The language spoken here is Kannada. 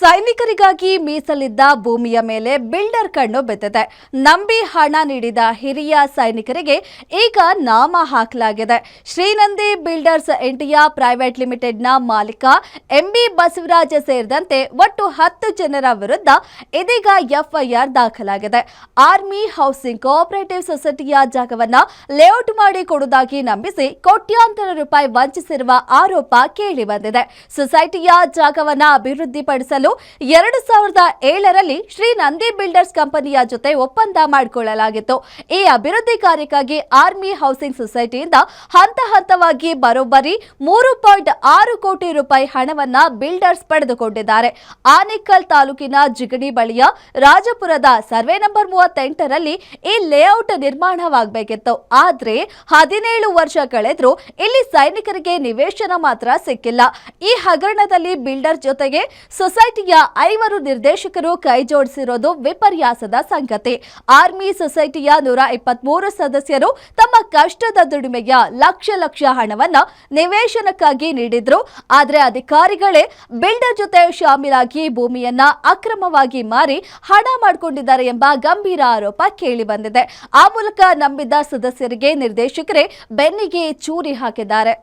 ಸೈನಿಕರಿಗಾಗಿ ಮೀಸಲಿದ್ದ ಭೂಮಿಯ ಮೇಲೆ ಬಿಲ್ಡರ್ ಕಣ್ಣು ಬಿದ್ದಿದೆ. ನಂಬಿ ಹಣ ನೀಡಿದ ಹಿರಿಯ ಸೈನಿಕರಿಗೆ ಈಗ ನಾಮ ಹಾಕಲಾಗಿದೆ. ಶ್ರೀನಂದಿ ಬಿಲ್ಡರ್ಸ್ ಇಂಡಿಯಾ ಪ್ರೈವೇಟ್ ಲಿಮಿಟೆಡ್ನ ಮಾಲೀಕ ಎಂಬಿ ಬಸವರಾಜ ಸೇರಿದಂತೆ ಒಟ್ಟು 10 ಜನರ ವಿರುದ್ಧ ಇದೀಗ ಎಫ್ಐಆರ್ ದಾಖಲಾಗಿದೆ. ಆರ್ಮಿ ಹೌಸಿಂಗ್ ಕೋಆಪರೇಟಿವ್ ಸೊಸೈಟಿಯ ಜಾಗವನ್ನ ಲೇಔಟ್ ಮಾಡಿ ಕೊಡುವುದಾಗಿ ನಂಬಿಸಿ ಕೋಟ್ಯಾಂತರ ರೂಪಾಯಿ ವಂಚಿಸಿರುವ ಆರೋಪ ಕೇಳಿಬಂದಿದೆ. ಸೊಸೈಟಿಯ ಜಾಗವನ್ನ ಅಭಿವೃದ್ಧಿಪಡಿಸಲು 2007ರಲ್ಲಿ ಶ್ರೀ ನಂದಿ ಬಿಲ್ಡರ್ಸ್ ಕಂಪನಿಯ ಜೊತೆ ಒಪ್ಪಂದ ಮಾಡಿಕೊಳ್ಳಲಾಗಿತ್ತು. ಈ ಅಭಿವೃದ್ಧಿ ಕಾರ್ಯಕ್ಕಾಗಿ ಆರ್ಮಿ ಹೌಸಿಂಗ್ ಸೊಸೈಟಿಯಿಂದ ಹಂತ ಹಂತವಾಗಿ ಬರೋಬ್ಬರಿ 3.6 ಕೋಟಿ ರೂಪಾಯಿ ಹಣವನ್ನ ಬಿಲ್ಡರ್ಸ್ ಪಡೆದುಕೊಂಡಿದ್ದಾರೆ. ಆನೇಕಲ್ ತಾಲೂಕಿನ ಜಿಗಣಿ ಬಳಿಯ ರಾಜಪುರದ ಸರ್ವೆ ನಂಬರ್ 38ರಲ್ಲಿ ಈ ಲೇಔಟ್ ನಿರ್ಮಾಣವಾಗಬೇಕಿತ್ತು. ಆದ್ರೆ 17 ವರ್ಷ ಕಳೆದ್ರೂ ಇಲ್ಲಿ ಸೈನಿಕರಿಗೆ ನಿವೇಶನ ಮಾತ್ರ ಸಿಕ್ಕಿಲ್ಲ. ಈ ಹಗರಣದಲ್ಲಿ ಬಿಲ್ಡರ್ ಜೊತೆಗೆ ಸೊಸೈಟಿಯ 5 ನಿರ್ದೇಶಕರು ಕೈ ಜೋಡಿಸಿರೋದು ವಿಪರ್ಯಾಸದ ಸಂಗತಿ. ಆರ್ಮಿ ಸೊಸೈಟಿಯ 123 ಸದಸ್ಯರು ತಮ್ಮ ಕಷ್ಟದ ದುಡಿಮೆಯ ಲಕ್ಷ ಹಣವನ್ನ ನಿವೇಶನಕ್ಕಾಗಿ ನೀಡಿದ್ರು. ಆದ್ರೆ ಅಧಿಕಾರಿಗಳೇ ಬಿಲ್ಡರ್ ಜೊತೆ ಶಾಮೀಲಾಗಿ ಭೂಮಿಯನ್ನ ಅಕ್ರಮವಾಗಿ ಮಾರಿ ಹಣ ಮಾಡಿಕೊಂಡಿದ್ದಾರೆ ಎಂಬ ಗಂಭೀರ ಆರೋಪ ಕೇಳಿ ಬಂದಿದೆ. ಆ ಮೂಲಕ ನಂಬಿದ್ದ ಸದಸ್ಯರಿಗೆ ನಿರ್ದೇಶಕರೇ ಬೆನ್ನಿಗೆ ಚೂರಿ ಹಾಕಿದ್ದಾರೆ.